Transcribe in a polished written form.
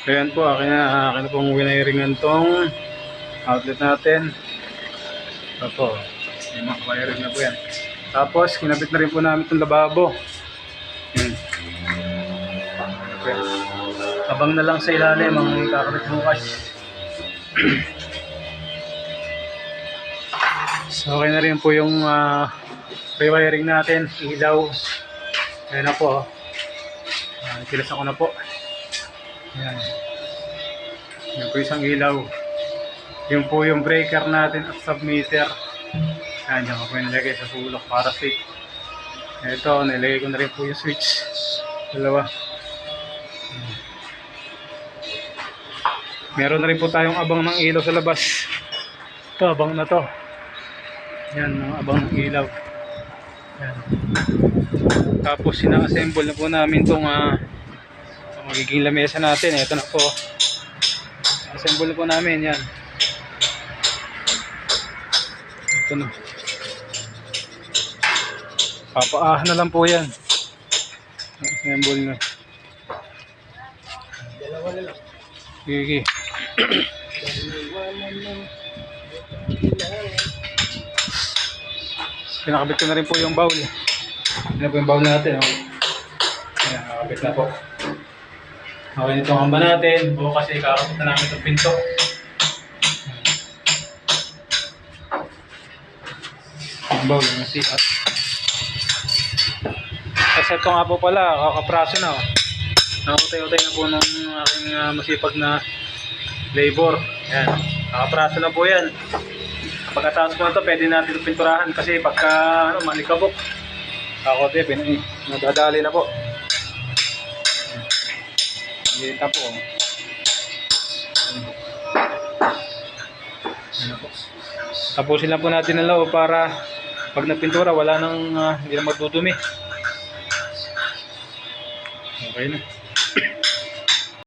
So yan po, akin na pong winaringan tong outlet natin. Ito po, may mga wiring na po yan. Tapos kinabit na rin po namin itong lababo. Yan. Okay. Abang na lang sa ilalim ang kakabit bukas. So okay na rin po yung rewiring natin, ilaw. Ayan na po. Kilasan ko na po. Ayan. Yan po isang ilaw. Yung po yung breaker natin at submeter. Ayan, dyan ko po nilagay sa sulok para safe. Ito, nilagay ko na rin po yung switch. Dalawa. Meron na rin po tayong abang ng ilaw sa labas. Ito, abang na to. Yan, mga abang ng ilaw. Yan. Tapos sina-assemble na po namin itong magiging lamesa natin. Ito na po. Assemble na po namin yan. Ito na. Papaahan na lang po yan. Assemble na. Dalawa na lang. Sige. Pinakabit ko na rin po yung bowl. Ano po yung bowl natin, oh. Ayan, nakabit na po. Okay, ito ang hamba natin. Bukas kasi kakabit na namin itong pinto. Yung bowl, yung sikat. Kasi ito nga po pala, kakapraso na, oh. Nakakutay-utay na po ng aking masipag na labor. Ayan, kakapraso na po yan. Pagkatapos po ito, pwede natin ito pinturahan kasi pagka malikabok, kakote, nadadali na po. Kita po. Tapusin lang po natin ang loob para pag nagpintura, wala nang hindi na magdudumi. Okay na.